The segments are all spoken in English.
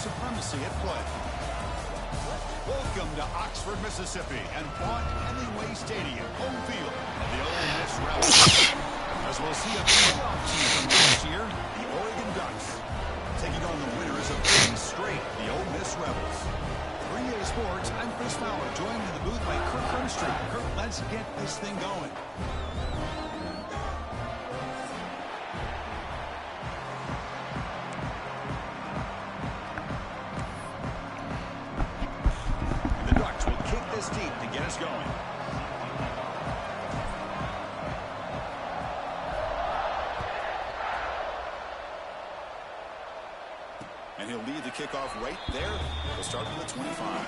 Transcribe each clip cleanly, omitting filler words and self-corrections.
supremacy at play. Welcome to Oxford, Mississippi, and Hemingway Stadium, home field of the Ole Miss Rebels. As we'll see a playoff team from last year, the Oregon Ducks, taking on the winners of 3 straight, the Ole Miss Rebels. 3A Sports, I'm Chris Fowler, joined in the booth by Kirk Hermstreet. Kirk, let's get this thing going. To get us going. And he'll lead the kickoff right there. We'll start from the 25.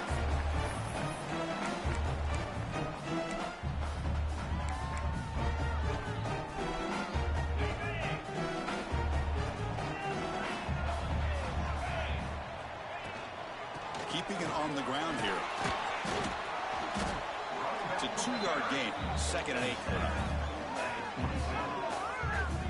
Keeping it on the ground here. It's a 2-yard gain, 2nd and 8.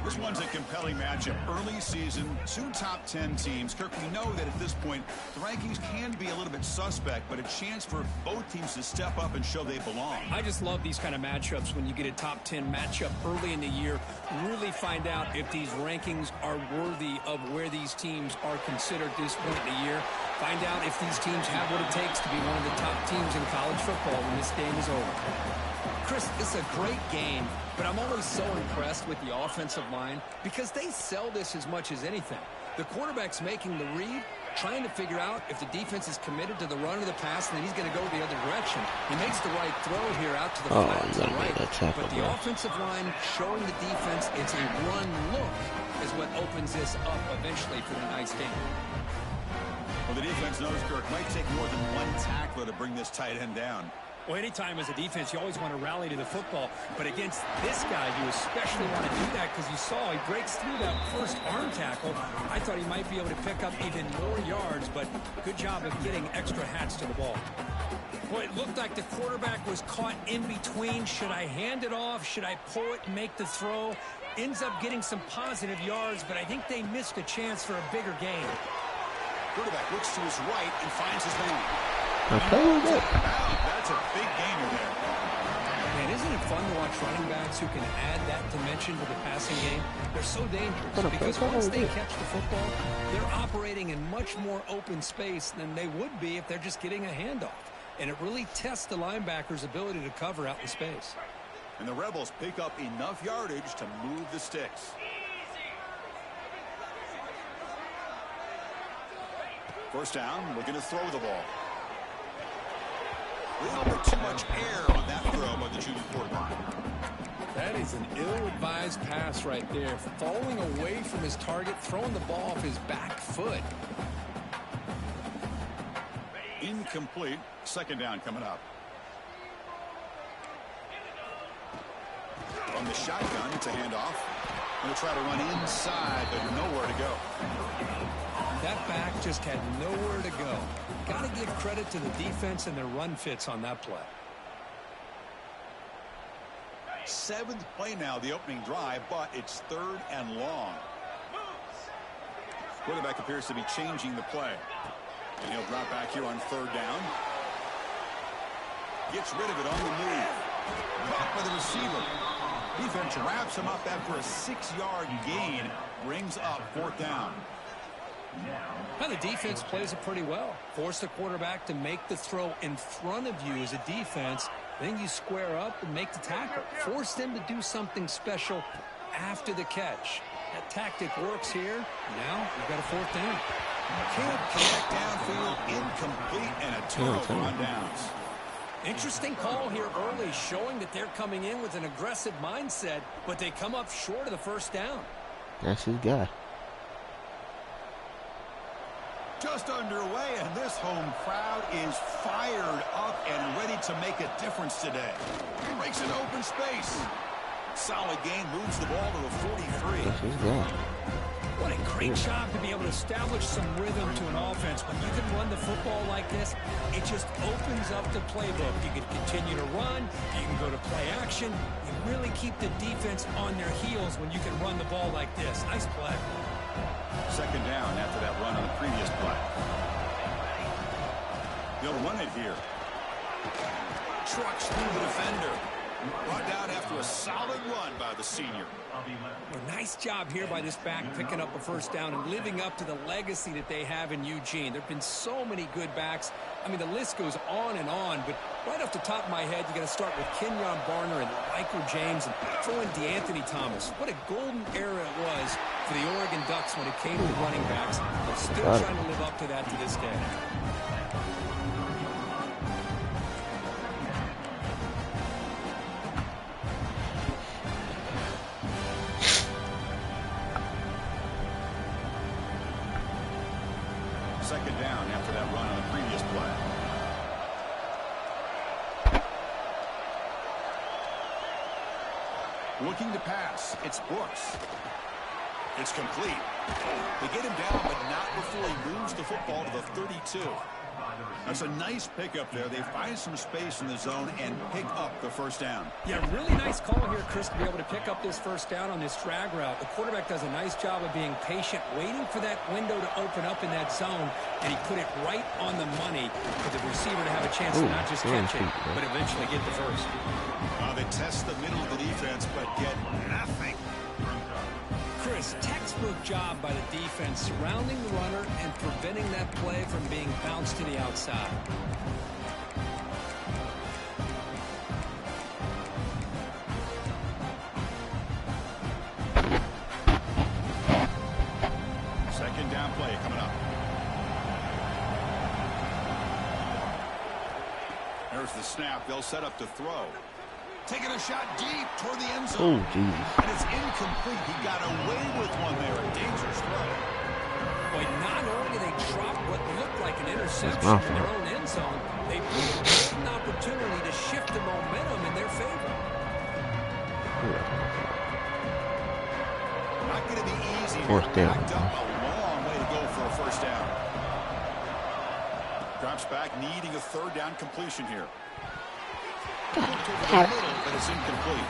This one's a compelling matchup. Early season, 2 top 10 teams. Kirk, we know that at this point, the rankings can be a little bit suspect, but a chance for both teams to step up and show they belong. I just love these kind of matchups when you get a top 10 matchup early in the year. Really find out if these rankings are worthy of where these teams are considered at this point in the year. Find out if these teams have what it takes to be one of the top teams in college football when this game is over. Chris, it's a great game, but I'm always so impressed with the offensive line because they sell this as much as anything. The quarterback's making the read, trying to figure out if the defense is committed to the run or the pass, and then he's going to go the other direction. He makes the right throw here out to the flat to the right, but the offensive line showing the defense it's a run look is what opens this up eventually for the nice game. Well, the defense knows, Kirk, might take more than one tackler to bring this tight end down. Well, anytime as a defense, you always want to rally to the football. But against this guy, you especially want to do that because you saw he breaks through that first arm tackle. I thought he might be able to pick up even more yards, but good job of getting extra hats to the ball. Boy, it looked like the quarterback was caught in between. Should I hand it off? Should I pull it and make the throw? Ends up getting some positive yards, but I think they missed a chance for a bigger gain. Quarterback looks to his right and finds his man. That's a big gainer there. Man, isn't it fun to watch running backs who can add that dimension to the passing game? They're so dangerous because once they catch the football, they're operating in much more open space than they would be if they're just getting a handoff. And it really tests the linebacker's ability to cover out in space. And the Rebels pick up enough yardage to move the sticks. First down, looking to throw the ball. A little bit too much air on that throw by the junior quarterback. That is an ill-advised pass right there. Falling away from his target, throwing the ball off his back foot. Incomplete. 2nd down coming up. On the shotgun, it's a handoff. Going to try to run inside, but nowhere to go. That back just had nowhere to go. Got to give credit to the defense and their run fits on that play. 7th play now, the opening drive, but it's 3rd and long. Quarterback appears to be changing the play. And he'll drop back here on 3rd down. Gets rid of it on the move. Back by the receiver. Defense wraps him up after a 6-yard gain. Brings up 4th down. Now the defense plays it pretty well. Force the quarterback to make the throw in front of you as a defense. Then you square up and make the tackle. Force them to do something special after the catch. That tactic works here. Now you've got a 4th down. Can't connect downfield. Incomplete and a turnover on downs. Interesting call here early, showing that they're coming in with an aggressive mindset, but they come up short of the 1st down. That's his guy. Just underway, and this home crowd is fired up and ready to make a difference today. Breaks an open space. Solid gain, moves the ball to the 43. That's his guy. What a great job to be able to establish some rhythm to an offense. When you can run the football like this, it just opens up the playbook. You can continue to run. You can go to play action. You really keep the defense on their heels when you can run the ball like this. Nice play. 2nd down after that run on the previous play. They'll run it here. Trucks through the defender. Brought down after a solid run by the senior. Well, nice job here by this back picking up a first down and living up to the legacy that they have in Eugene. There have been so many good backs. I mean, the list goes on and on, but right off the top of my head, you got to start with Kenyon Barner and Michael James and throw in DeAnthony Thomas. What a golden era it was for the Oregon Ducks when it came to running backs. They're still trying to live up to that to this day. Second down after that run on the previous play. Looking to pass. It's Brooks. It's complete. They get him down, but not before he moves the football to the 32. That's a nice pickup there. They find some space in the zone and pick up the first down. Yeah, really nice call here, Chris, to be able to pick up this first down on this drag route. The quarterback does a nice job of being patient, waiting for that window to open up in that zone, and he put it right on the money for the receiver to have a chance to not just catch it, but eventually get the first. They test the middle of the defense, but get nothing. Chris, textbook job by the defense surrounding the runner and preventing that play from being bounced to the outside. Second down play coming up. There's the snap. They'll set up to throw. Taking a shot deep toward the end zone. Oh, Jesus. And it's incomplete. He got away with one there. A dangerous throw. Boy, not only did they drop what looked like an interception in their own end zone, they blew an opportunity to shift the momentum in their favor. Not going to be easy. Fourth down. Backed up a long way to go for a first down. Drops back, needing a third down completion here. Over the middle, but it's incomplete.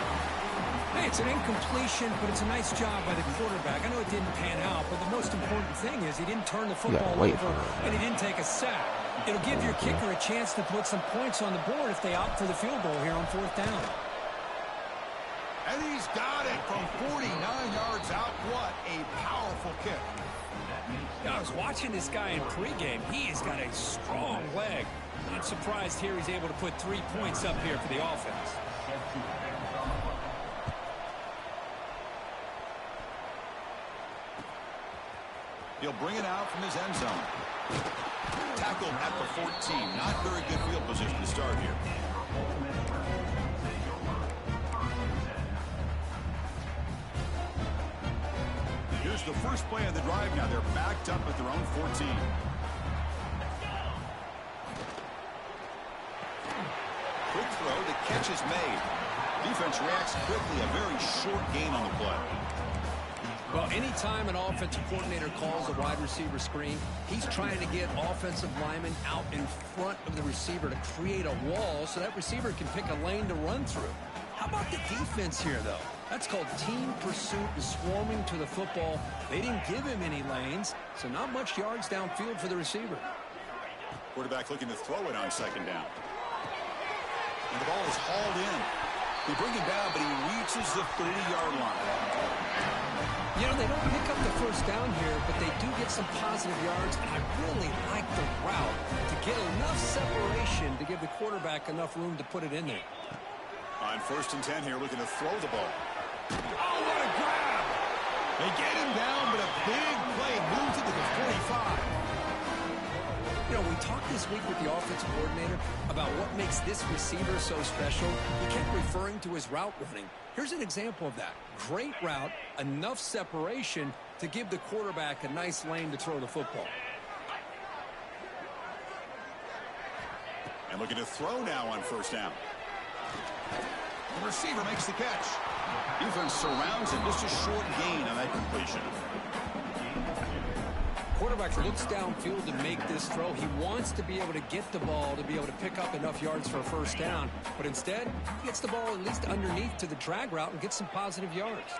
Hey, it's an incompletion, but it's a nice job by the quarterback. I know it didn't pan out, but the most important thing is he didn't turn the football over and he didn't take a sack. It'll give your kicker a chance to put some points on the board if they opt for the field goal here on fourth down. And he's got it from 49 yards out. What a powerful kick. I was watching this guy in pregame. He's got a strong leg. Not surprised here he's able to put 3 points up here for the offense. He'll bring it out from his end zone. Tackled at the 14. Not very good field position to start here. Here's the first play of the drive now. They're backed up at their own 14. Quick throw. The catch is made. Defense reacts quickly. A very short gain on the play. Well, anytime an offensive coordinator calls a wide receiver screen, he's trying to get offensive linemen out in front of the receiver to create a wall so that receiver can pick a lane to run through. How about the defense here, though? That's called team pursuit and swarming to the football. They didn't give him any lanes, so not much yards downfield for the receiver. Quarterback looking to throw it on second down. And the ball is hauled in. They bring him down, but he reaches the 30-yard line. You know, they don't pick up the first down here, but they do get some positive yards, and I really like the route to get enough separation to give the quarterback enough room to put it in there. On 1st and 10 here, looking to throw the ball. Oh, what a grab! They get him down, but a big play moves it to the 45. You know, we talked this week with the offensive coordinator about what makes this receiver so special. He kept referring to his route running. Here's an example of that. Great route, enough separation to give the quarterback a nice lane to throw the football. And looking to throw now on 1st down. The receiver makes the catch. Defense surrounds him. Just a short gain on that completion. Quarterback looks downfield to make this throw. He wants to be able to get the ball to be able to pick up enough yards for a first down. But instead, he gets the ball at least underneath to the drag route and gets some positive yards.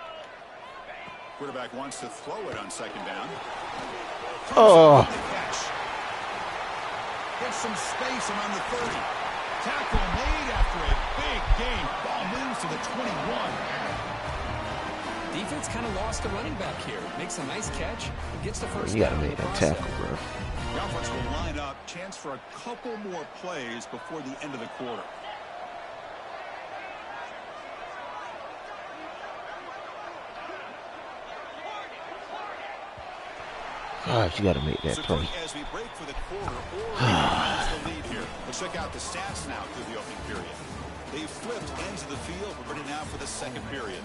Quarterback wants to throw it on 2nd down. Oh. Gets some space around the 30. Tackle made after a big gain. Ball moves to the 21. Defense kind of lost the running back here. Makes a nice catch. Gets the first You gotta down in make the that process. tackle, bro. The offense will line up. Chance for a couple more plays before the end of the quarter. Gosh, you gotta make that play. As we break for the quarter, or the lead here. Let's check out the stats now through the opening period. They flipped ends of the field. We're ready now for the second period.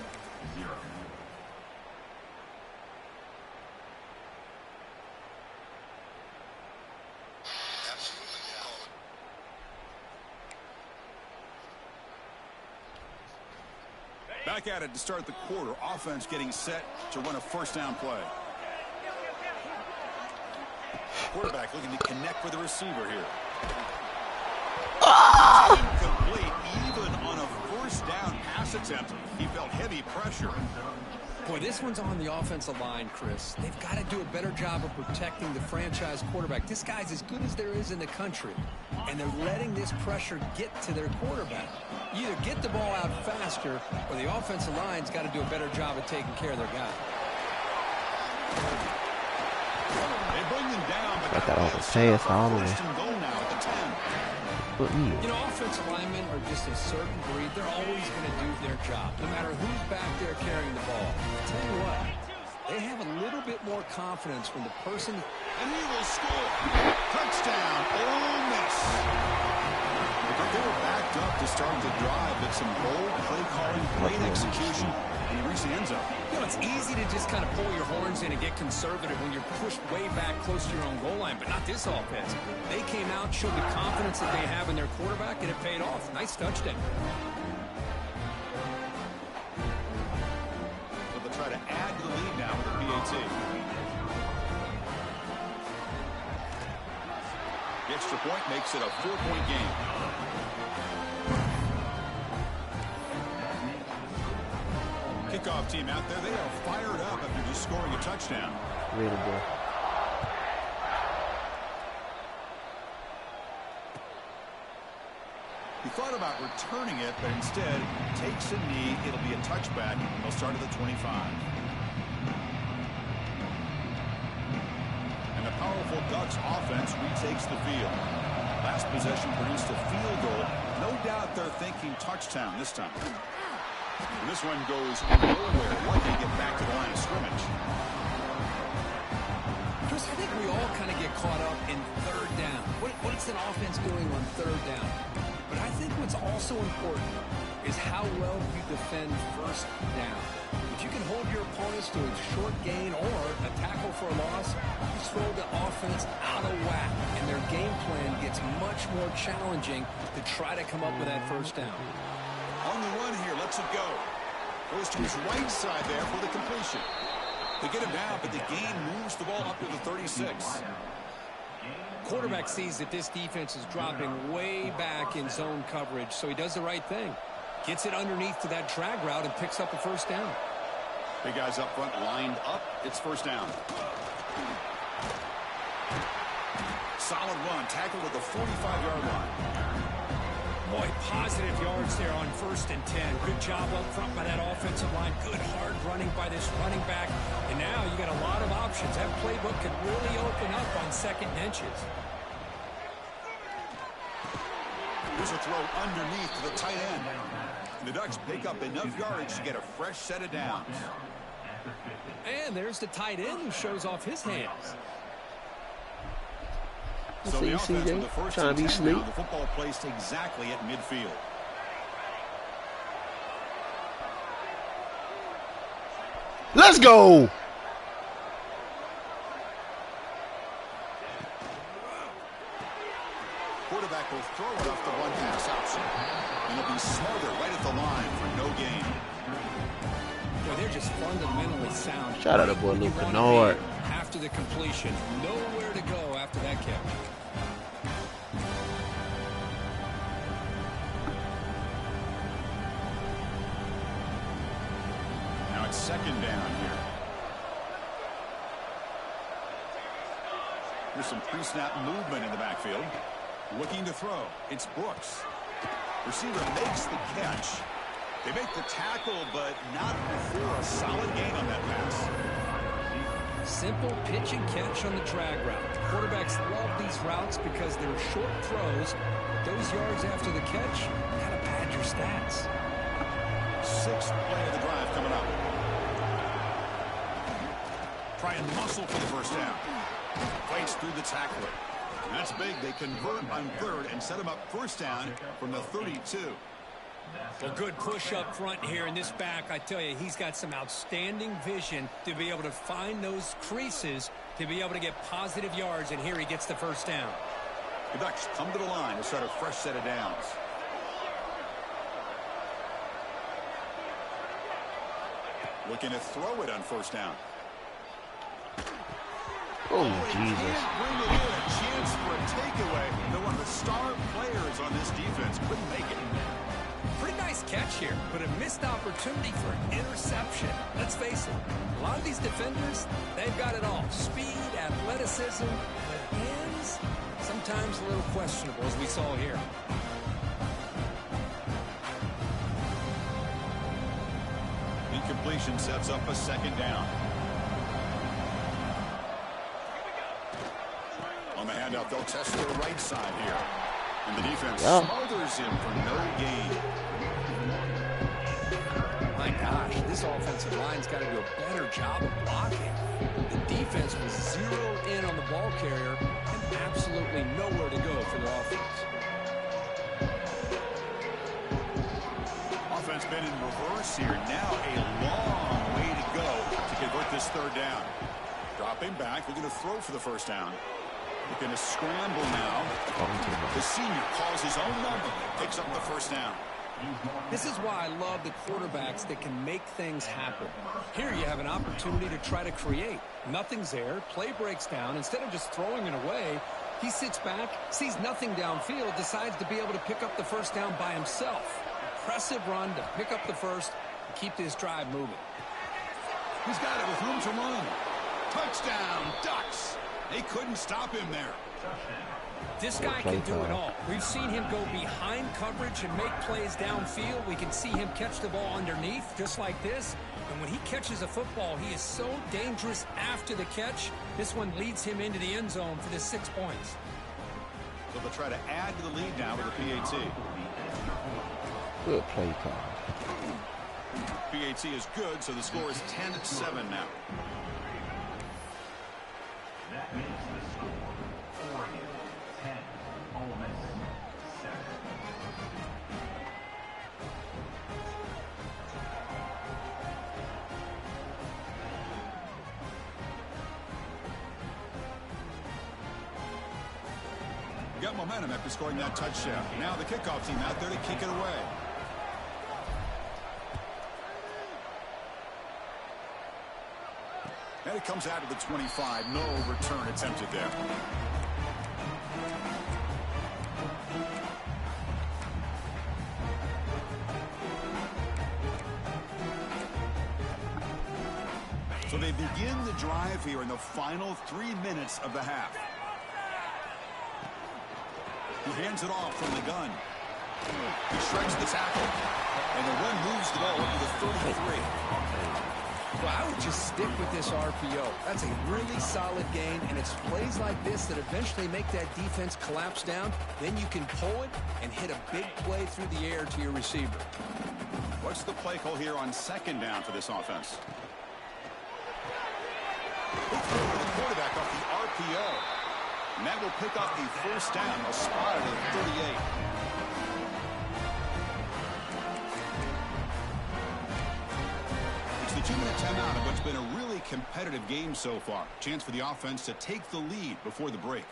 Back at it to start the quarter. Offense getting set to run a first down play. Quarterback looking to connect with the receiver here. Incomplete, even on a first down pass attempt. He felt heavy pressure. Boy, this one's on the offensive line, Chris. They've got to do a better job of protecting the franchise quarterback. This guy's as good as there is in the country, and they're letting this pressure get to their quarterback. You either get the ball out faster, or the offensive line's got to do a better job of taking care of their guy. They bring them down, but Got that off the pass all the way. goal now at the 10. You know, offensive linemen are just a certain breed. They're always going to do their job, no matter who's back there carrying the ball. I'll tell you what, they have a little bit more confidence when the person... And he will score. Touchdown, Ole Miss. They were backed up to start the drive, but some bold play calling, great execution, and he reached the end zone. You know, it's easy to just kind of pull your horns in and get conservative when you're pushed way back close to your own goal line, but not this offense. They came out, showed the confidence that they have in their quarterback, and it paid off. Nice touchdown. So they'll try to add to the lead now with the PAT. The extra point makes it a 4-point game. Kickoff team out there. They are fired up after just scoring a touchdown. Really good. He thought about returning it, but instead takes a knee. It'll be a touchback. They'll start at the 25. And the powerful Ducks offense retakes the field. Last possession produced a field goal. No doubt they're thinking touchdown this time. And this one goes nowhere. Lucky to get back to the line of scrimmage. Chris, I think we all kind of get caught up in third down. What's an offense doing on third down? But I think what's also important is how well you defend first down. If you can hold your opponents to a short gain or a tackle for a loss, you throw the offense out of whack, and their game plan gets much more challenging to try to come up with that first down. On the run here, lets it go. Goes to his right side there for the completion. They get him down, but the gain moves the ball up to the 36. Quarterback sees that this defense is dropping way back in zone coverage, so he does the right thing. Gets it underneath to that drag route and picks up a first down. Big guys up front lined up. It's first down. Solid run. Tackled at the 45-yard line. Boy, positive yards there on 1st and 10. Good job up front by that offensive line. Good hard running by this running back. And now you got a lot of options. That playbook could really open up on 2nd and inches. Here's a throw underneath to the tight end. And the Ducks pick up enough yardage to get a fresh set of downs. And there's the tight end who shows off his hands. So the offense with the first trying to be 10 sneak. now, the football placed exactly at midfield. Let's go. Quarterback will throw it off the one-pass option. And it'll be Smarter right at the line for no gain. Boy, they're just fundamentally sound. Shout out to boy Luke Kennard. After the completion, nowhere to go after that catch. Now it's 2nd down here. There's some pre-snap movement in the backfield. Looking to throw. It's Brooks. Receiver makes the catch. They make the tackle, but not before a solid gain on that pass. Simple pitch and catch on the drag route. Quarterbacks love these routes because they're short throws. But those yards after the catch gotta pad your stats. Sixth play of the drive coming up. Try and muscle for the first down. Fights through the tackler. That's big. They convert on third and set him up first down from the 32. Well, good push up front here in this back. I tell you, he's got some outstanding vision to be able to find those creases to be able to get positive yards, and here he gets the first down. The Ducks come to the line to start a fresh set of downs. Looking to throw it on first down. Oh, He Jesus. can't bring it in. A chance for a takeaway. They're one of the star players on this defense. Couldn't make it. Pretty nice catch here, but a missed opportunity for an interception. Let's face it, a lot of these defenders, they've got it all. Speed, athleticism, but hands, sometimes a little questionable, as we saw here. Incompletion sets up a second down. On the handout, they'll test the right side here. And the defense smothers him for no gain. My gosh, this offensive line's got to do a better job of blocking. The defense was zeroed in on the ball carrier and absolutely nowhere to go for the offense. Offense been in reverse here. Now a long way to go to convert this third down. Dropping back, looking to throw for the first down. Looking to scramble now. The senior calls his own number. Picks up the first down. This is why I love the quarterbacks that can make things happen. Here you have an opportunity to try to create. Nothing's there. Play breaks down. Instead of just throwing it away, he sits back, sees nothing downfield, decides to be able to pick up the first down by himself. Impressive run to pick up the first and keep this drive moving. He's got it with room to run. Touchdown, Ducks. They couldn't stop him there. This guy can do it all. We've seen him go behind coverage and make plays downfield. We can see him catch the ball underneath, just like this. And when he catches a football, he is so dangerous after the catch. This one leads him into the end zone for the 6 points. So they'll try to add to the lead now with a PAT. Good play call. PAT is good, so the score is 10-7 now. That makes the score Oregon 10, Ole Miss 7. Got momentum after scoring that touchdown. Now the kickoff team out there to kick it away. And it comes out of the 25. No return attempted there. So they begin the drive here in the final 3 minutes of the half. He hands it off from the gun. He shreds the tackle. And the run moves the ball up to the 33. Well, I would just stick with this RPO. That's a really solid gain, and it's plays like this that eventually make that defense collapse down. Then you can pull it and hit a big play through the air to your receiver. What's the play call here on second down for this offense? They throw the quarterback off the RPO. And that will pick up the first down. A spot at the 38. It's the 2-minute timeout of what's been a really competitive game so far. Chance for the offense to take the lead before the break.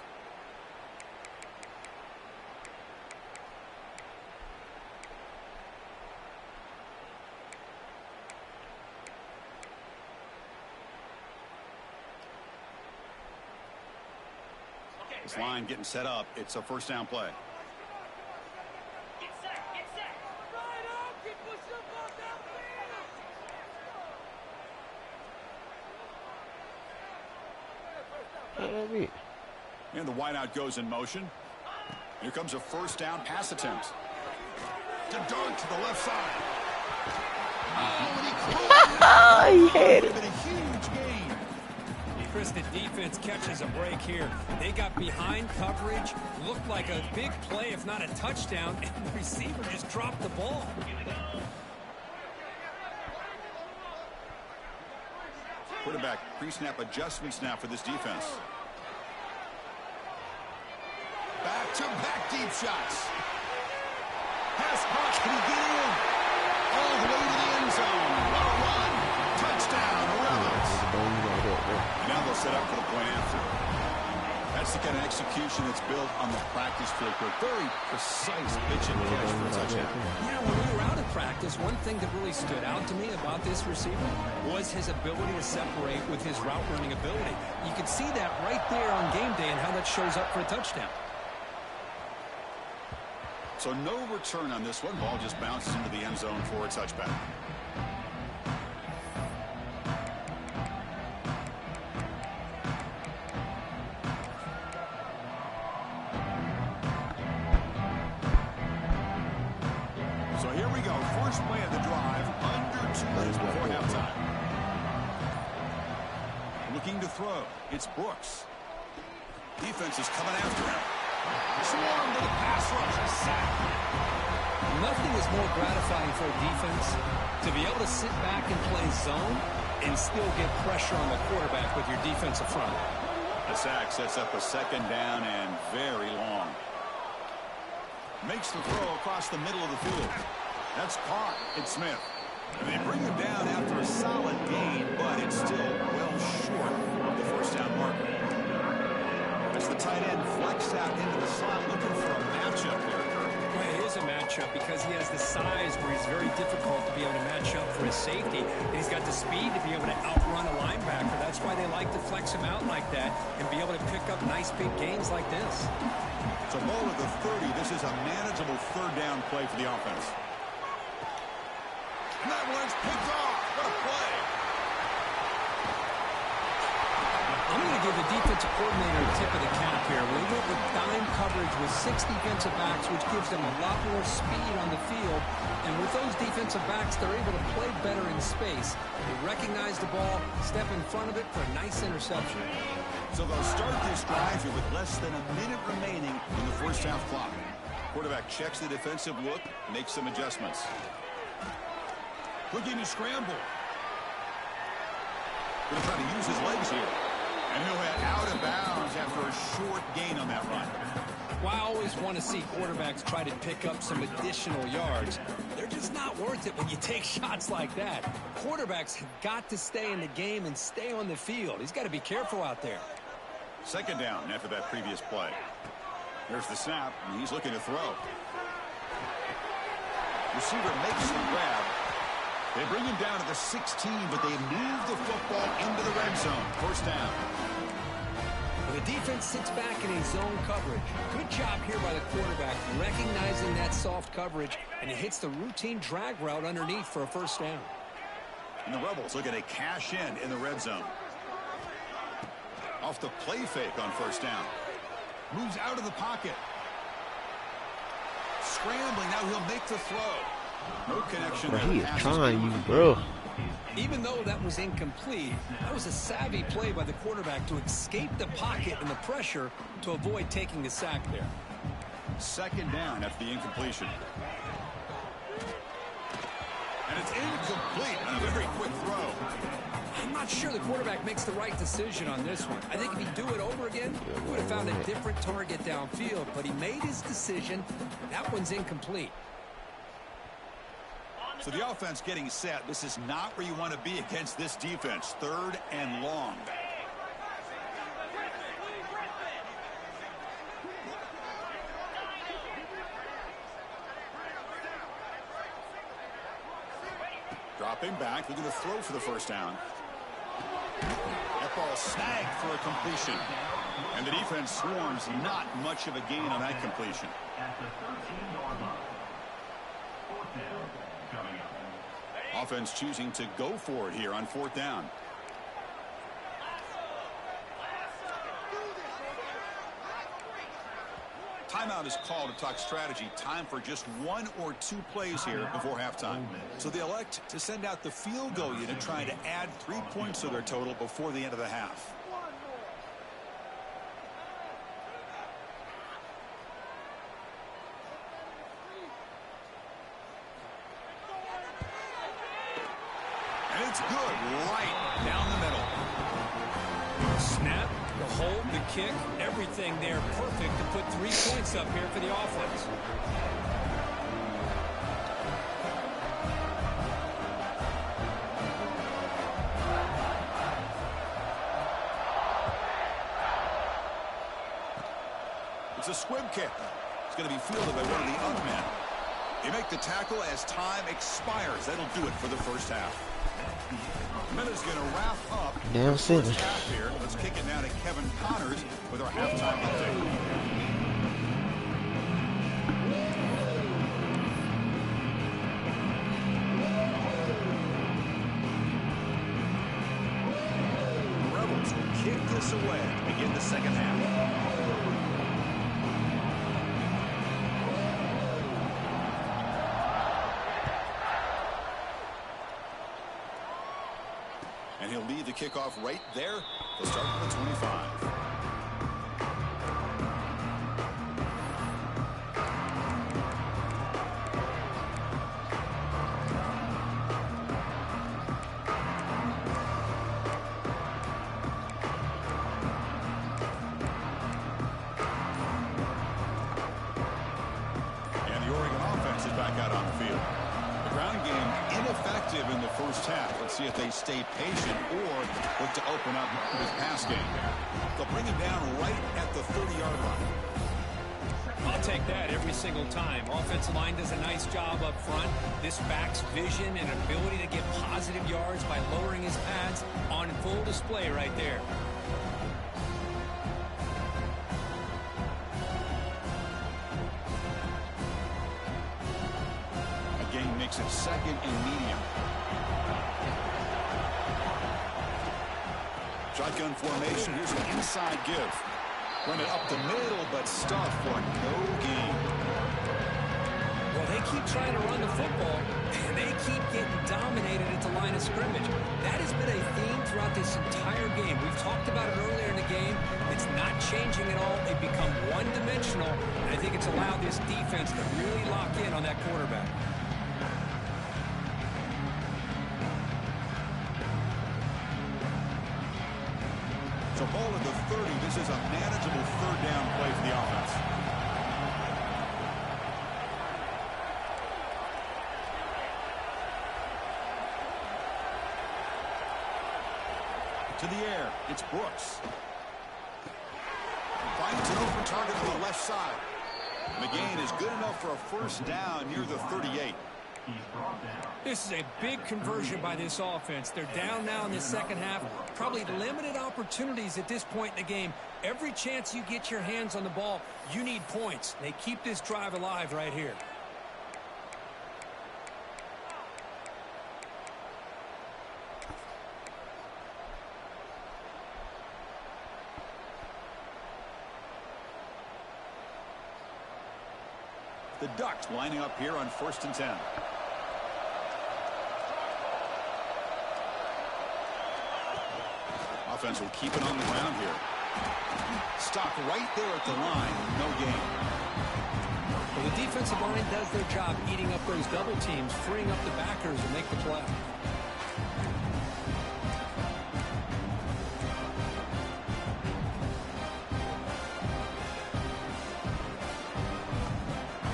This line getting set up. It's a first down play. Get set, get set. Right up, keep pushing the ball downfield. Damn it. And the wideout goes in motion. Here comes a first down pass attempt. To dart to the left side. Oh, and he caught it. He had it. Been a huge gain. Chris, the defense catches a break here. They got behind coverage, looked like a big play, if not a touchdown, and the receiver just dropped the ball. Quarterback pre-snap adjustments now for this defense. Back-to-back deep shots. Pass caught. Can he get in? All the way to the end zone. What a run. Touchdown, Rebels. Now they'll set up for the point after. That's the kind of execution that's built on the practice field. Very precise pitch and catch for a touchdown. Yeah, when we were out of practice, one thing that really stood out to me about this receiver was his ability to separate with his route running ability. You could see that right there on game day and how that shows up for a touchdown. So no return on this one. Ball just bounces into the end zone for a touchback. So here we go. First play of the drive. Under 2 minutes before halftime. Looking to throw. It's Brooks. Defense is coming after him. Swarm to the pass rush. A sack. Nothing is more gratifying for a defense to be able to sit back and play zone and still get pressure on the quarterback with your defensive front. The sack sets up a second down and very long. Makes the throw across the middle of the field. That's caught. It's Smith. And they bring him down after a solid gain, but it's still well short of the first down marker. As the tight end flexed out into the slot, looking for a matchup here. Well, it is a matchup because he has the size where he's very difficult to be able to match up for his safety. And he's got the speed to be able to outrun a linebacker. That's why they like to flex him out like that and be able to pick up nice big gains like this. So ball at the 30. This is a manageable third down play for the offense. And that one's picked off. What a play. I'm going to give the defensive coordinator a tip of the cap here. We went with dime coverage with 6 defensive backs, which gives them a lot more speed on the field. And with those defensive backs, they're able to play better in space. They recognize the ball, step in front of it for a nice interception. So they'll start this drive here with less than a minute remaining in the first half clock. Quarterback checks the defensive look, makes some adjustments. Looking to scramble. Going to try to use his legs here. And he'll head out of bounds after a short gain on that run. Well, I always want to see quarterbacks try to pick up some additional yards. They're just not worth it when you take shots like that. Quarterbacks have got to stay in the game and stay on the field. He's got to be careful out there. Second down after that previous play. There's the snap, and he's looking to throw. Receiver makes the grab. They bring him down to the 16, but they move the football into the red zone. First down. The defense sits back in a zone coverage. Good job here by the quarterback, recognizing that soft coverage, and he hits the routine drag route underneath for a first down. And the Rebels looking to cash in the red zone. Off the play fake on first down. Moves out of the pocket. Scrambling, now he'll make the throw. No connection. Bro, there. he The is pass trying you, complete. bro. Even though that was incomplete, that was a savvy play by the quarterback to escape the pocket and the pressure to avoid taking the sack there. Second down after the incompletion. And it's incomplete on a very quick throw. I'm not sure the quarterback makes the right decision on this one. I think if he'd do it over again, he would have found a different target downfield, but he made his decision. That one's incomplete. So the offense getting set. This is not where you want to be against this defense. Third and long. Dropping back, looking to throw for the first down. That ball snagged for a completion. And the defense swarms, not much of a gain on that completion. At the 13-yard line. Fourth down coming up. Offense choosing to go for it here on fourth down. Timeout is called to talk strategy. Time for just 1 or 2 plays here before halftime. So they elect to send out the field goal unit, trying to add 3 points to their total before the end of the half. And it's good, right down the middle. Snap, the hold, the kick, everything there perfect to put 3 points up here for the offense. It's a squib kick. It's going to be fielded by one of the other men. They make the tackle as time expires. That'll do it for the first half. Minute's going to wrap up Damn the silly. first half here. Let's kick it now to Kevin Connors with our halftime update. The Rebels will kick this away to begin the second half. And he'll lead the kickoff right there. They'll start from the 25. And the Oregon offense is back out on the field. The ground game ineffective in the first half. Let's see if they stay patient or look to open up this pass game. They'll bring him down right at the 30-yard line. I'll take that every single time. Offensive line does a nice job up front. This back's vision and ability to get positive yards by lowering his pads on full display right there. Again, makes it second and medium. Shotgun formation. Here's an inside give. Run it up the middle, but stuffed for no gain. Well, they keep trying to run the football, and they keep getting dominated at the line of scrimmage. That has been a theme throughout this entire game. We've talked about it earlier in the game. It's not changing at all. They've become one-dimensional, and I think it's allowed this defense to really lock in on that quarterback. So ball at the 30. This is a manageable third down play for the offense. To the air. It's Brooks. Finds an open target to the left side. McGain is good enough for a first down near the 38. This is a big conversion by this offense. They're down now in the second half. Probably limited opportunities at this point in the game. Every chance you get your hands on the ball, you need points. They keep this drive alive right here. The Ducks lining up here on 1st and 10. Offense will keep it on the ground here. Stop right there at the line. No gain. Well, the defensive line does their job eating up those double teams, freeing up the backers to make the play.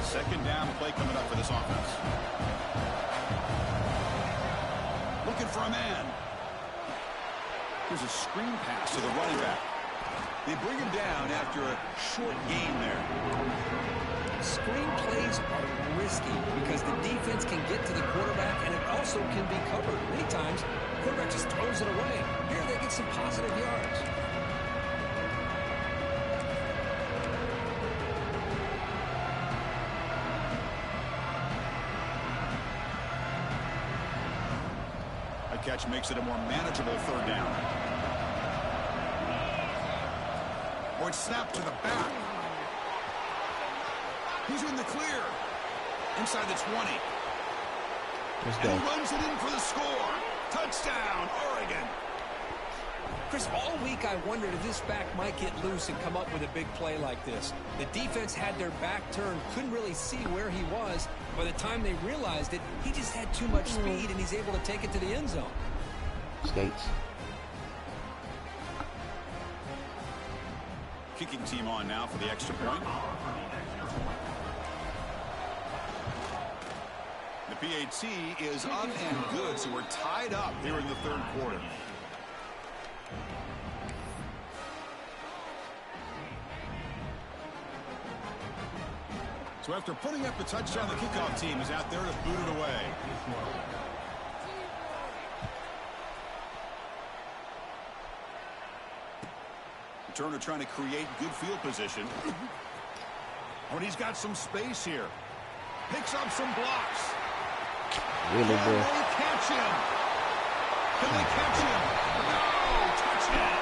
Second down play coming up for this offense. Looking for a man. Here's a screen pass to the running back. They bring him down after a short gain there. Screen plays are risky because the defense can get to the quarterback and it also can be covered. Many times, the quarterback just throws it away. Here they get some positive yards. A catch makes it a more manageable third down. Or it's snapped to the back. He's in the clear. Inside the 20. Let's And go. he runs it in for the score. Touchdown, Oregon. Chris, all week I wondered if this back might get loose and come up with a big play like this. The defense had their back turned, couldn't really see where he was. By the time they realized it, he just had too much speed, and he's able to take it to the end zone. Skates. Kicking team on now for the extra point. The PAT is up and good, so we're tied up here in the third quarter. So after putting up the touchdown, the kickoff team is out there to boot it away. Turner trying to create good field position. But he's got some space here. Picks up some blocks. Really Can good. they catch him? Can they catch him? No! Touchdown!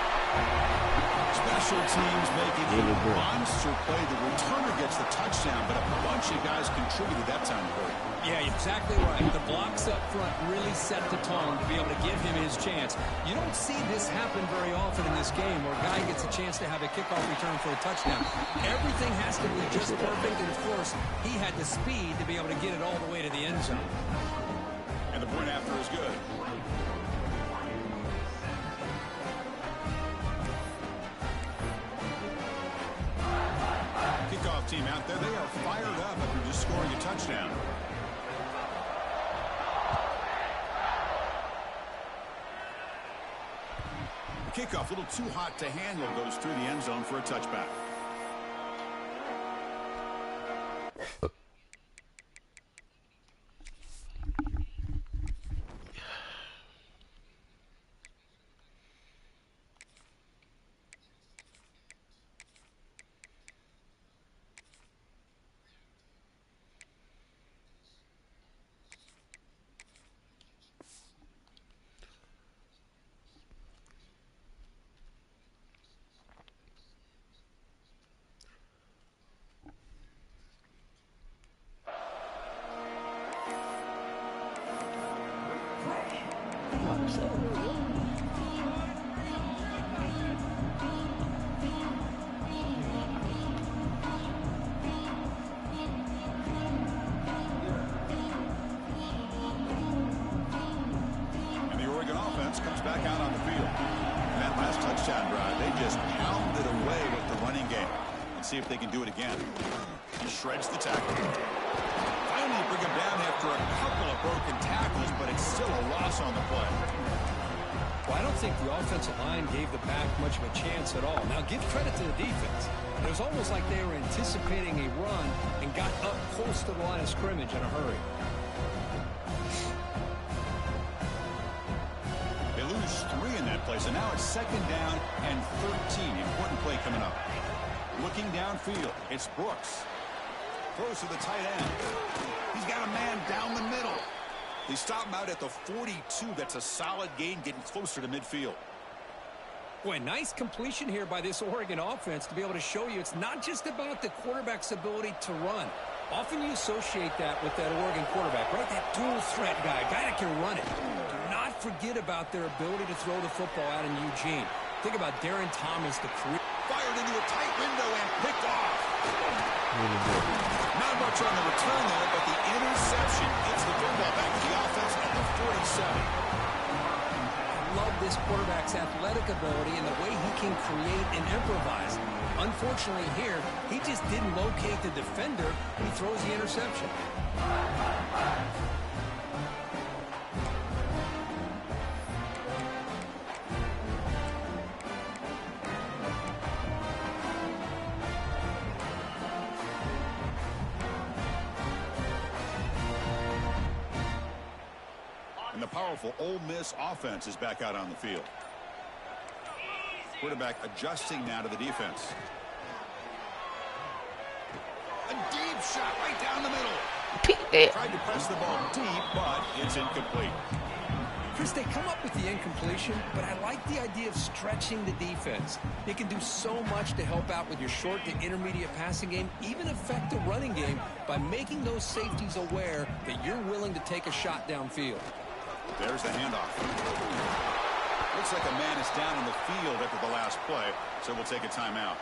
Special teams making Really a good. monster play. The returner gets the touchdown, but a bunch of guys contributed that time, Corey. Yeah, exactly right. The blocks up front really set the tone to be able to give him his chance. You don't see this happen very often in this game where a guy gets a chance to have a kickoff return for a touchdown. Everything has to be just perfect, and of course, he had the speed to be able to get it all the way to the end zone. And the point after is good. Kickoff team out there, they are fired up after just scoring a touchdown. The kickoff, a little too hot to handle, goes through the end zone for a touchback. And the Oregon offense comes back out on the field. And that last touchdown drive, they just pounded away with the running game. Let's see if they can do it again. He shreds the tackle. Finally bring him down after a couple of broken tackles, but it's still a loss on the play. Well, I don't think the offensive line gave the back much of a chance at all. Now, give credit to the defense. It was almost like they were anticipating a run and got up close to the line of scrimmage in a hurry. They lose 3 in that play, so now it's second down and 13. Important play coming up. Looking downfield, it's Brooks. Throws to the tight end. He's got a man down the middle. They stop him out at the 42. That's a solid gain, getting closer to midfield. Boy, nice completion here by this Oregon offense to be able to show you it's not just about the quarterback's ability to run. Often you associate that with that Oregon quarterback, right? That dual threat guy, a guy that can run it. Do not forget about their ability to throw the football out in Eugene. Think about Darren Thomas, the career. Fired into a tight window and picked off. Really good. Not much on the return there, but the interception gets the football back to the offense at the 47. Love this quarterback's athletic ability and the way he can create and improvise. Unfortunately here, he just didn't locate the defender when he throws the interception. And the powerful Ole Miss offense is back out on the field. Quarterback adjusting now to the defense. A deep shot right down the middle. Pick that. Tried to press the ball deep, but it's incomplete. Chris, they come up with the incompletion, but I like the idea of stretching the defense. They can do so much to help out with your short to intermediate passing game, even affect the running game by making those safeties aware that you're willing to take a shot downfield. There's the handoff. Looks like a man is down in the field after the last play, so we'll take a timeout.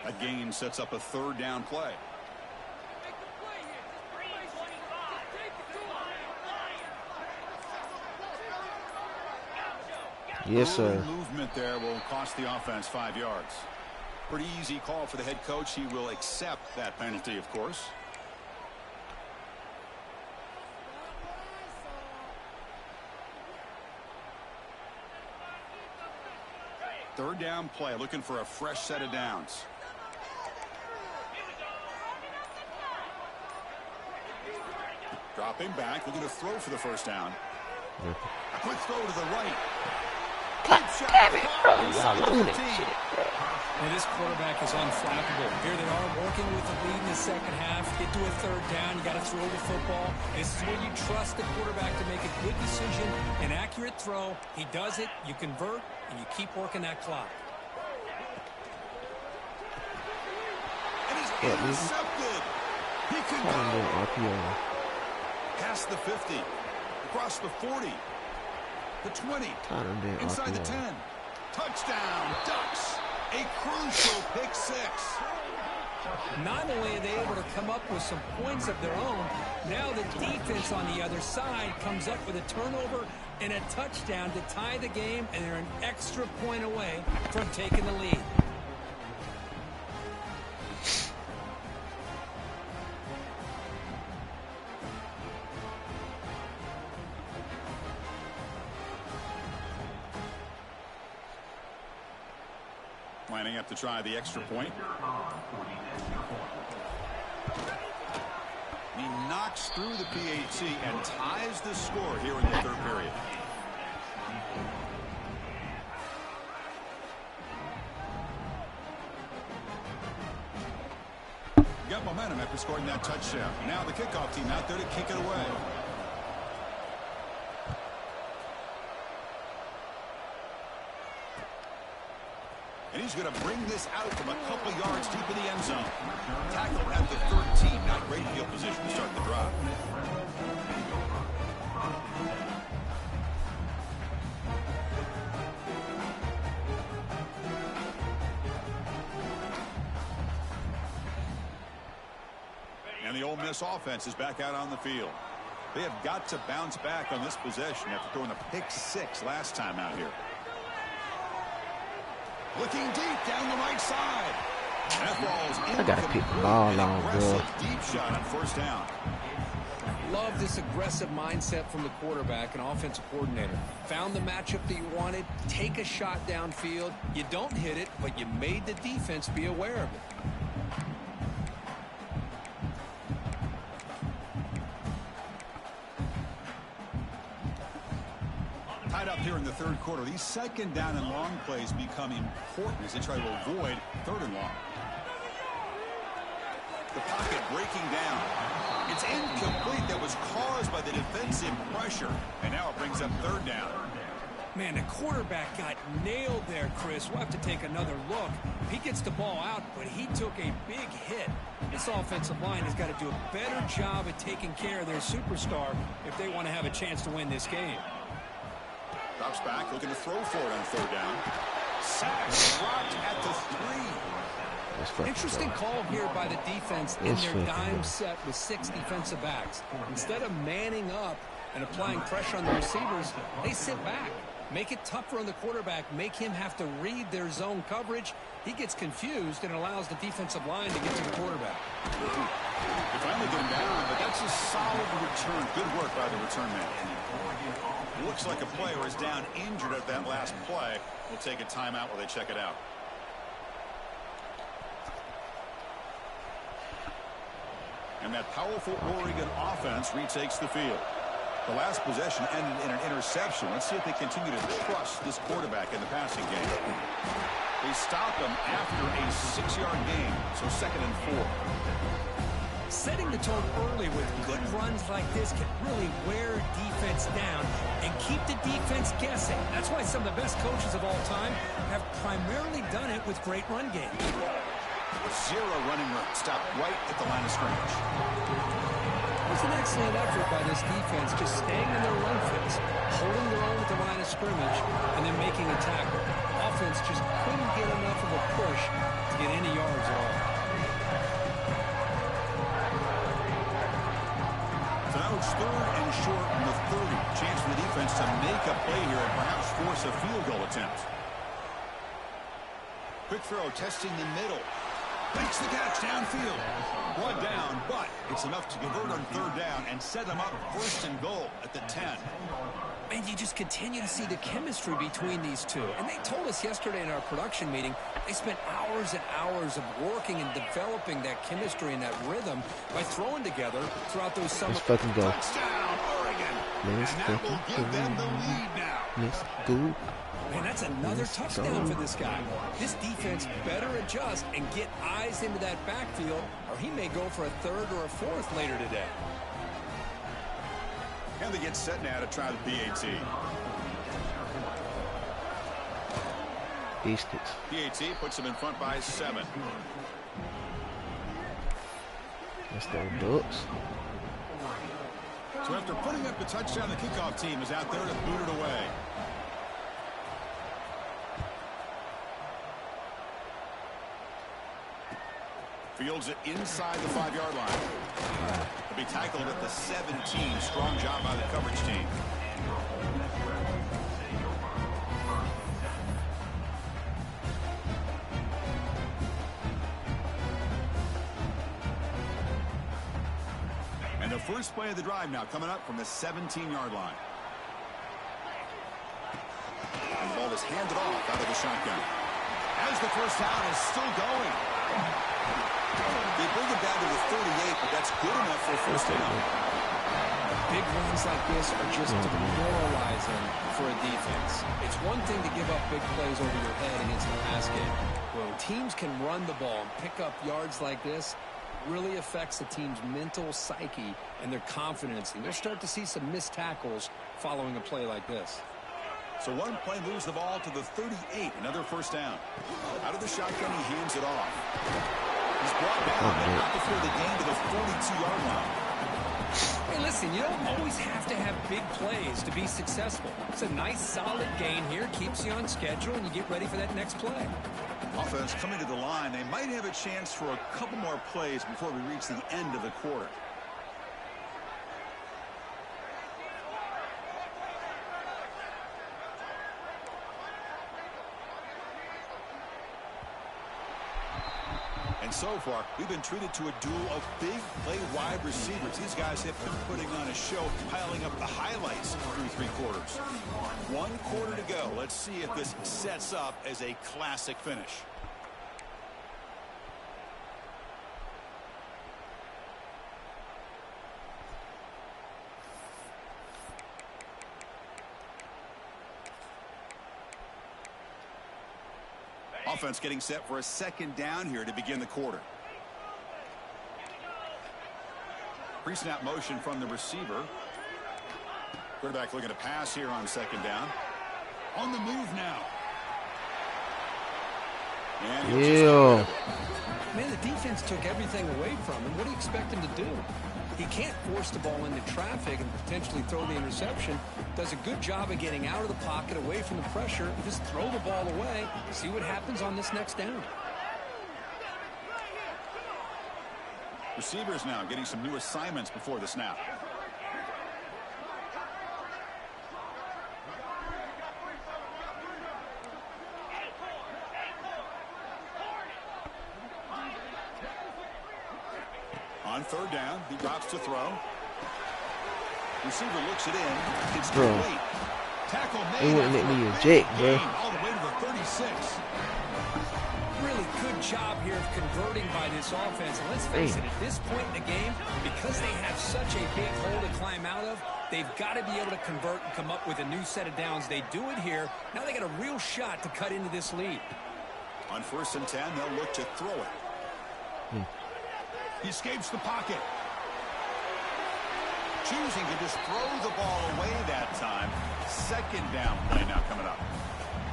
That gain sets up a third down play. Yes, sir. Movement there will cost the offense 5 yards. Pretty easy call for the head coach. He will accept that penalty, of course. Third down play, looking for a fresh set of downs. Dropping back, looking to throw for the first down. A quick throw to the right. God damn it, bro. Y'all doing it. Shit, bro. And this quarterback is unflappable. Here they are working with the lead in the second half. Get to a third down. You got to throw the football. This is where you trust the quarterback to make a good decision, an accurate throw. He does it, you convert, and you keep working that clock. And he's intercepted. He can go. Past the 50. Across the 40. The 20. Inside the 10. Touchdown, Ducks. A crucial pick six. Not only are they able to come up with some points of their own, now the defense on the other side comes up with a turnover and a touchdown to tie the game, and they're an extra point away from taking the lead. Lining up to try the extra point. He knocks through the PAT and ties the score here in the third period. Got momentum after scoring that touchdown. Now the kickoff team out there to kick it away. And he's going to bring this out from a couple yards deep in the end zone. Tackle at the 13. Not great field position to start the drive. And the Ole Miss offense is back out on the field. They have got to bounce back on this possession after throwing a pick six last time out here. Looking deep down the right side. That ball's I gotta pick the ball on, bro. Deep shot on first down. Love this aggressive mindset from the quarterback and offensive coordinator. Found the matchup that you wanted. Take a shot downfield. You don't hit it, but you made the defense be aware of it. Tied up here in the third quarter. These second down and long plays become important as they try to avoid third and long. The pocket breaking down. It's incomplete. That was caused by the defensive pressure. And now it brings up third down. Man, the quarterback got nailed there, Chris. We'll have to take another look. He gets the ball out, but he took a big hit. This offensive line has got to do a better job at taking care of their superstar if they want to have a chance to win this game. Drops back, looking to throw for it on third down. Sack dropped at the 3. Interesting call here by the defense in their dime set with 6 defensive backs. Instead of manning up and applying pressure on the receivers, they sit back. Make it tougher on the quarterback. Make him have to read their zone coverage. He gets confused and allows the defensive line to get to the quarterback. They finally get him down, but that's a solid return. Good work by the return man. Looks like a player is down injured at that last play. We'll take a timeout while they check it out. And that powerful Oregon offense retakes the field. The last possession ended in an interception. Let's see if they continue to trust this quarterback in the passing game. They stopped him after a 6-yard gain, so 2nd and 4. Setting the tone early with good runs like this can really wear defense down and keep the defense guessing. That's why some of the best coaches of all time have primarily done it with great run games. 0 running room. Stopped right at the line of scrimmage. It was an excellent effort by this defense, just staying in their run fits, holding their own at the line of scrimmage, and then making a tackle. Offense just couldn't get enough of a push to get any yards at all. So now it's 3rd and short from the 30. Chance for the defense to make a play here and perhaps force a field goal attempt. Quick throw, testing the middle. Makes the catch downfield. 1 down, but it's enough to convert on 3rd down and set them up 1st and goal at the 10. And you just continue to see the chemistry between these two. And they told us yesterday in our production meeting, they spent hours and hours of working and developing that chemistry and that rhythm by throwing together throughout those summer. Let's fucking go. Touchdown, Oregon. Let's And that will give them the lead now. Let's go. Man, that's another touchdown for this guy. This defense better adjust and get eyes into that backfield, or he may go for a 3rd or a 4th later today. And they get set now to try the PAT. Biscuits. PAT puts them in front by 7. Let's go, Ducks. So after putting up the touchdown, the kickoff team is out there to boot it away. Fields it inside the 5-yard line. He'll be tackled at the 17. Strong job by the coverage team. And the first play of the drive now coming up from the 17-yard line. And the ball is handed off out of the shotgun. As the first down is still going. They bring it down to the 38, but that's good enough for a 1st down. Big runs like this are just demoralizing for a defense. It's one thing to give up big plays over your head against the pass game. When teams can run the ball and pick up yards like this, it really affects the team's mental psyche and their confidence. And you'll start to see some missed tackles following a play like this. So one play moves the ball to the 38, another 1st down. Out of the shotgun, he hands it off. He's brought down, but not before the gain to the 42-yard line. Hey, listen, you don't always have to have big plays to be successful. It's a nice, solid gain here, keeps you on schedule, and you get ready for that next play. Offense coming to the line. They might have a chance for a couple more plays before we reach the end of the quarter. And so far, we've been treated to a duel of big play wide receivers. These guys have been putting on a show, piling up the highlights through 3 quarters. 1 quarter to go. Let's see if this sets up as a classic finish. Offense getting set for a 2nd down here to begin the quarter. Pre-snap motion from the receiver. Quarterback looking to pass here on 2nd down. On the move now. And Man, the defense took everything away from him. What do you expect him to do? He can't force the ball into traffic and potentially throw the interception. Does a good job of getting out of the pocket, away from the pressure. Just throw the ball away. See what happens on this next down. Receivers now getting some new assignments before the snap. On 3rd down, he drops to throw. Receiver looks it in. It's too late. Tackle made. They wouldn't let me eject, bro. All the way to the 36. Really good job here of converting by this offense. And let's face it, at this point in the game, because they have such a big hole to climb out of, they've got to be able to convert and come up with a new set of downs. They do it here. Now they got a real shot to cut into this lead. On 1st and 10, they'll look to throw it. He escapes the pocket. Choosing to just throw the ball away that time. 2nd down play now coming up.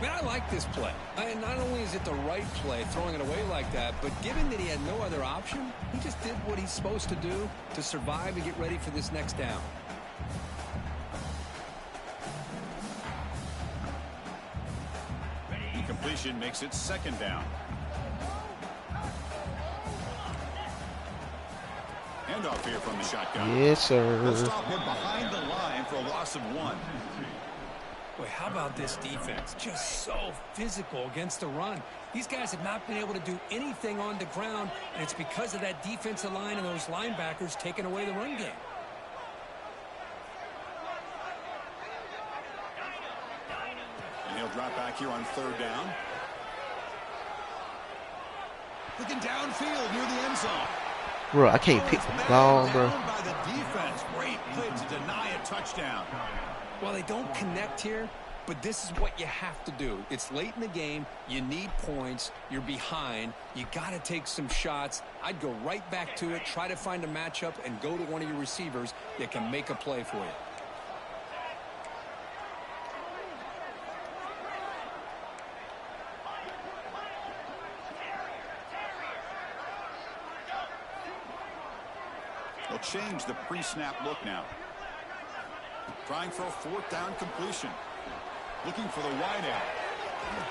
Man, I like this play. And not only is it the right play, throwing it away like that, but given that he had no other option, he just did what he's supposed to do to survive and get ready for this next down. Incompletion makes it 2nd down. Handoff here from the shotgun. Yes, sir. Let's stop him behind the line for a loss of 1. Boy, how about this defense? Just so physical against the run. These guys have not been able to do anything on the ground, and it's because of that defensive line and those linebackers taking away the run game. And he'll drop back here on 3rd down. Looking downfield near the end zone. Bro, I can't pick the ball, bro. By the defense. Great play to deny a touchdown. Well, they don't connect here, but this is what you have to do. It's late in the game. You need points. You're behind. You got to take some shots. I'd go right back to it, try to find a matchup, and go to one of your receivers that can make a play for you. They'll change the pre-snap look now. Trying for a 4th down completion. Looking for the wide out.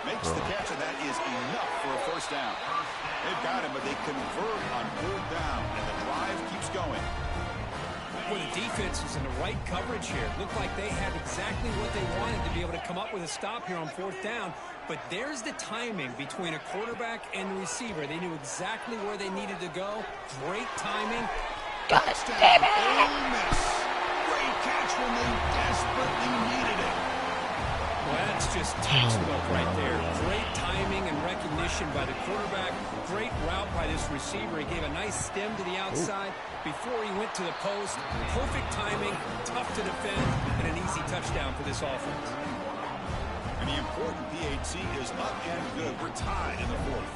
Makes the catch, and that is enough for a 1st down. They've got him, but they convert on 4th down, and the drive keeps going. Well, the defense is in the right coverage here. Looked like they had exactly what they wanted to be able to come up with a stop here on 4th down. But there's the timing between a quarterback and the receiver. They knew exactly where they needed to go. Great timing. God damn it! Ole Miss. Great catch when they desperately needed it. Well, that's just textbook right there. Great timing and recognition by the quarterback. Great route by this receiver. He gave a nice stem to the outside before he went to the post. Perfect timing, tough to defend, and an easy touchdown for this offense. And the important PAT is up and good. We're tied in the 4th.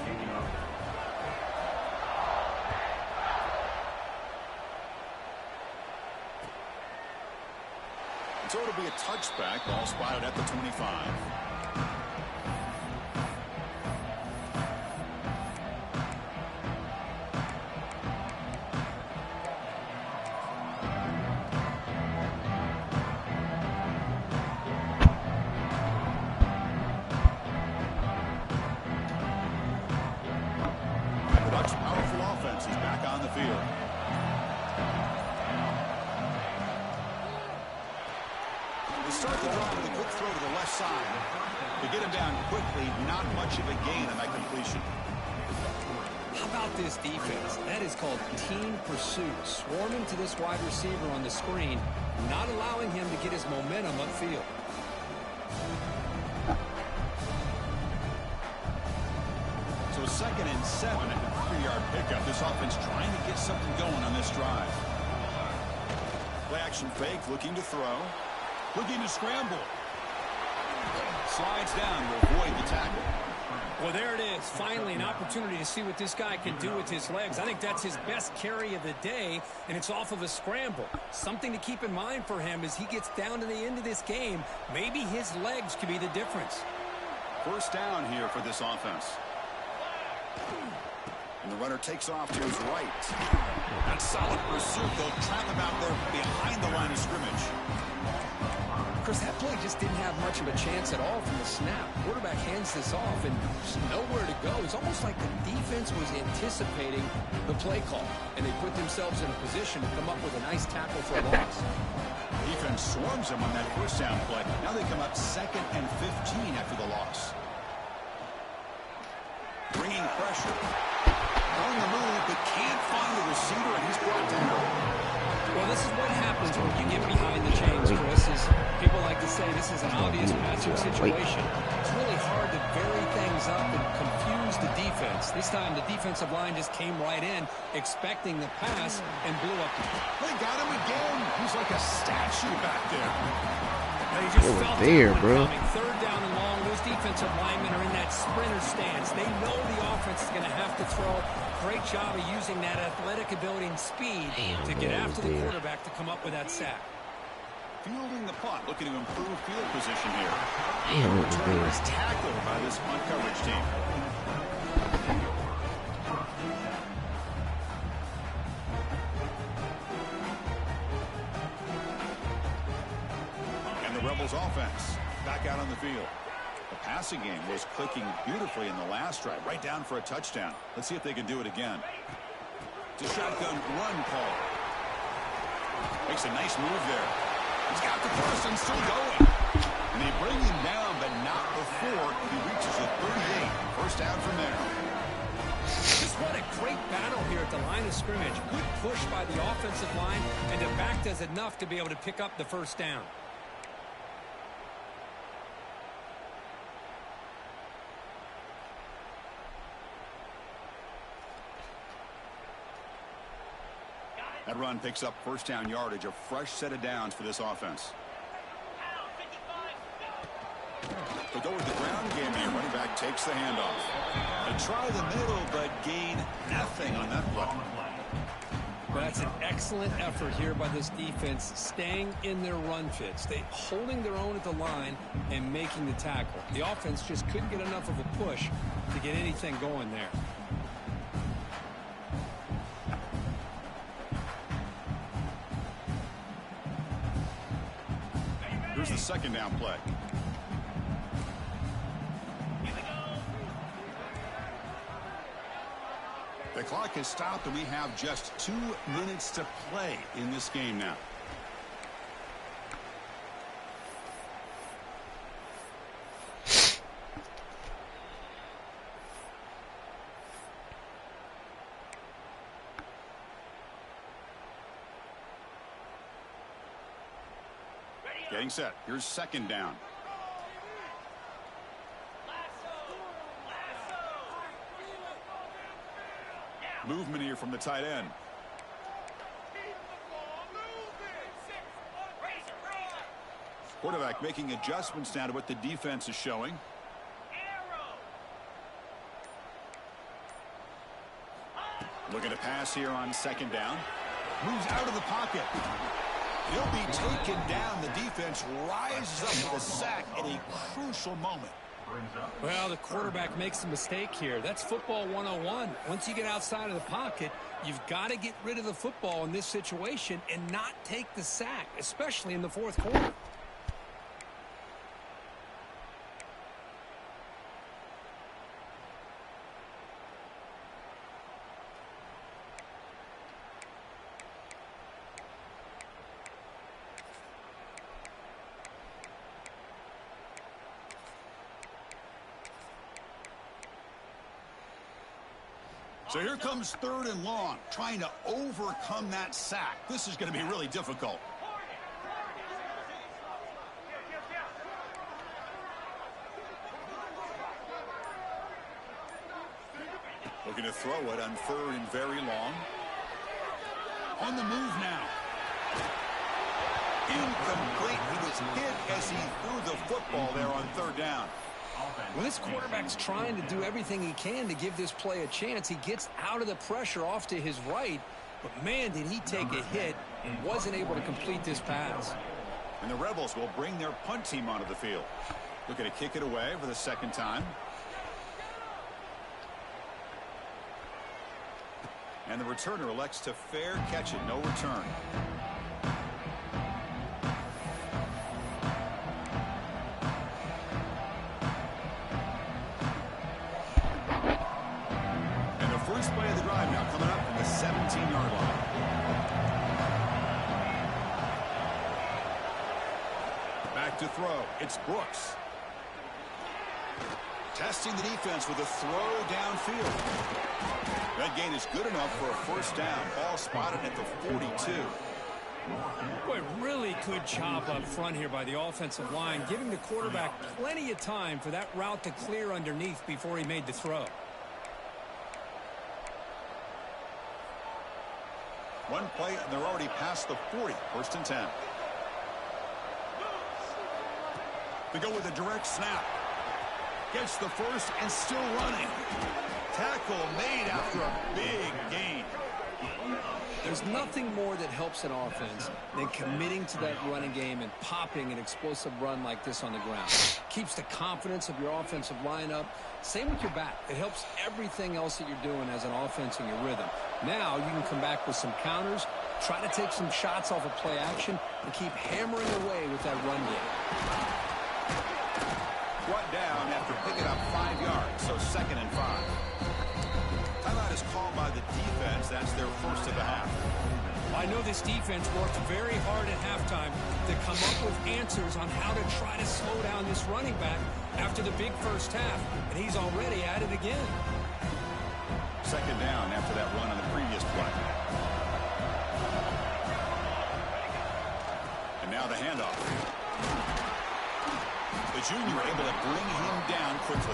So it'll be a touchback. Ball spotted at the 25. The Ducks' powerful offense is back on the field. They start the drive with a quick throw to the left side. To get him down quickly, not much of a gain on that completion. How about this defense? That is called team pursuit. Swarming to this wide receiver on the screen, not allowing him to get his momentum upfield. So 2nd and 7 at the 3-yard pickup. This offense trying to get something going on this drive. Play action fake, looking to throw. Looking to scramble. Slides down to avoid the tackle. Well, there it is. Finally, an opportunity to see what this guy can do with his legs. I think that's his best carry of the day, and it's off of a scramble. Something to keep in mind for him as he gets down to the end of this game. Maybe his legs could be the difference. 1st down here for this offense. And the runner takes off to his right. That's solid pursuit. They'll trap him out there behind the line of scrimmage. Of course, that play just didn't have much of a chance at all from the snap. Quarterback hands this off and there's nowhere to go. It's almost like the defense was anticipating the play call, and they put themselves in a position to come up with a nice tackle for a loss. Defense swarms them on that 1st down play. Now they come up 2nd and 15 after the loss. Bringing pressure. On the move, but can't find the receiver, and he's brought down. Well, this is what happens when you get behind the chains, Chris. Is people like to say this is an obvious passing situation. It's really hard hard to vary things up and confuse the defense. This time the defensive line just came right in, expecting the pass, and blew up. They got him again. He's like a statue back there. They just Over felt there, that one bro. coming. Third down and long. Those defensive linemen are in that sprinter stance. They know the offense is going to have to throw. Great job of using that athletic ability and speed to get after the quarterback to come up with that sack. Fielding the punt, looking to improve field position here. Damn, it was Returner there. is tackled by this punt coverage team. And the Rebels offense back out on the field. The passing game was clicking beautifully in the last drive, right down for a touchdown. Let's see if they can do it again. It's a shotgun run call. Makes a nice move there. He's got the person still going. And they bring him down, but not before he reaches the 38. First down from there. Just what a great battle here at the line of scrimmage. Good push by the offensive line, and the back does enough to be able to pick up the first down. That run picks up first down yardage, a fresh set of downs for this offense. They go with the ground game here. Running back takes the handoff. They try the middle, but gain nothing on that play. That's an excellent effort here by this defense, staying in their run fits. They holding their own at the line and making the tackle. The offense just couldn't get enough of a push to get anything going there. Here's the second down play. The clock has stopped, and we have just 2 minutes to play in this game now. Getting set. Here's second down. Movement here from the tight end. Quarterback making adjustments now to what the defense is showing. Looking to pass here on second down. Moves out of the pocket. He'll be taken down. The defense rises up with a sack at a crucial moment. Well, the quarterback makes a mistake here. That's football 101. Once you get outside of the pocket, you've got to get rid of the football in this situation and not take the sack, especially in the fourth quarter. So here comes third and long, trying to overcome that sack. This is going to be really difficult. Looking to throw it on third and very long. On the move now. Incomplete. He was hit as he threw the football there on third down. Well, this quarterback's trying to do everything he can to give this play a chance. He gets out of the pressure off to his right, but man, did he take a hit and wasn't able to complete this pass. And the Rebels will bring their punt team onto the field. Looking to kick it away for the second time. And the returner elects to fair catch it, no return. First play of the drive now coming up from the 17-yard line. Back to throw. It's Brooks. Testing the defense with a throw downfield. That gain is good enough for a first down. Ball spotted at the 42. Boy, really good job up front here by the offensive line, giving the quarterback plenty of time for that route to clear underneath before he made the throw. One play, and they're already past the 40. 1st and 10. They go with a direct snap. Gets the first and still running. Tackle made after a big gain. There's nothing more that helps an offense than committing to that running game and popping an explosive run like this on the ground. Keeps the confidence of your offensive line up. Same with your back. It helps everything else that you're doing as an offense in your rhythm. Now you can come back with some counters, try to take some shots off of play action, and keep hammering away with that run game. Brought down after picking up 5 yards, so 2nd and 5. Timeout is called by the defense. That's their first of the half. I know this defense worked very hard at halftime to come up with answers on how to try to slow down this running back after the big first half, and he's already at it again. 2nd down after that run on the previous play. And now the handoff. The junior able to bring him down quickly.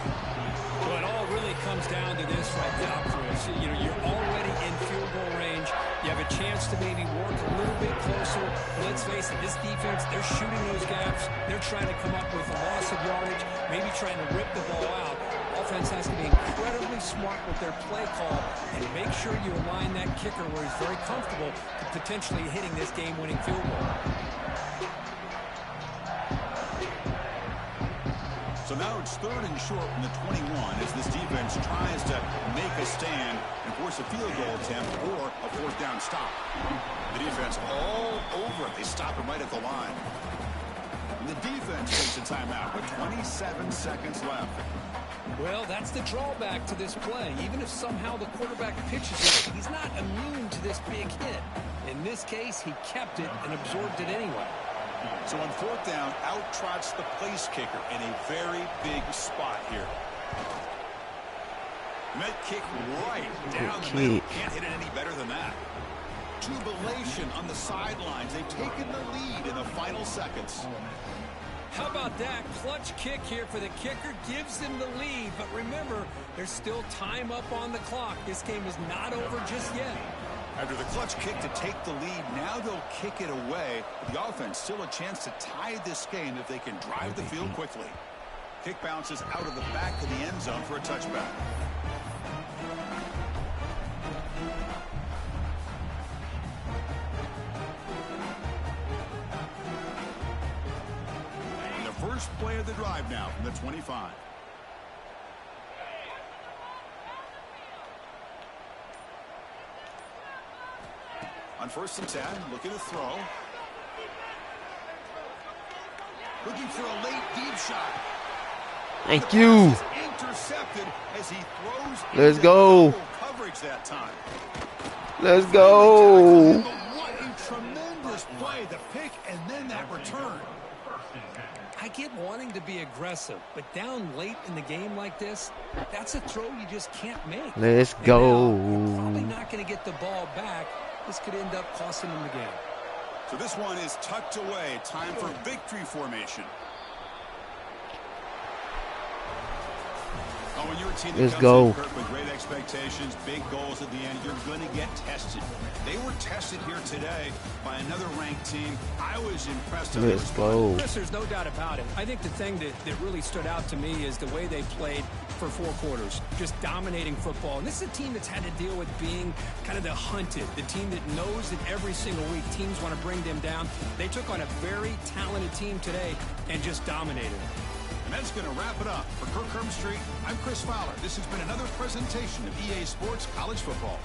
Well, it all really comes down to this right now, Chris. You know, you're already in field goal range. You have a chance to maybe work a little bit closer. Let's face it, this defense, they're shooting those gaps. They're trying to come up with a loss of yardage, maybe trying to rip the ball out. Offense has to be incredibly smart with their play call and make sure you align that kicker where he's very comfortable to potentially hitting this game-winning field goal. So now it's 3rd and short from the 21 as this defense tries to make a stand and force a field goal attempt or a 4th down stop. The defense all over it. They stop him right at the line. And the defense takes a timeout with 27 seconds left. Well, that's the drawback to this play. Even if somehow the quarterback pitches it, he's not immune to this big hit. In this case, he kept it and absorbed it anyway. So on 4th down, out trots the place kicker in a very big spot here. Met kick right down the middle. Can't hit it any better than that. Jubilation on the sidelines. They've taken the lead in the final seconds. How about that? Clutch kick here for the kicker. Gives them the lead. But remember, there's still time up on the clock. This game is not over just yet. After the clutch kick to take the lead, now they'll kick it away. The offense still a chance to tie this game if they can drive the field quickly. Kick bounces out of the back of the end zone for a touchback. And the first play of the drive now from the 25. On 1st and 10, looking to throw. Looking for a late deep shot. Thank you. Intercepted as he throws. Let's go. Coverage that time. Let's go. What a tremendous play. The pick and then that return. I get wanting to be aggressive, but down late in the game like this, that's a throw you just can't make. Let's And go. now, you're probably not going to get the ball back. This could end up costing them the game. So this one is tucked away. Time for victory formation. Oh, when you're a team that Let's comes go. in, Kirk, with great expectations, big goals at the end, you're going to get tested. They were tested here today by another ranked team. I was impressed. Let's go. Chris, there's no doubt about it. I think the thing that really stood out to me is the way they played for 4 quarters, just dominating football. And this is a team that's had to deal with being kind of the hunted, the team that knows that every single week teams want to bring them down. They took on a very talented team today and just dominated them. And that's going to wrap it up. For Kirk Street, I'm Chris Fowler. This has been another presentation of EA Sports College Football.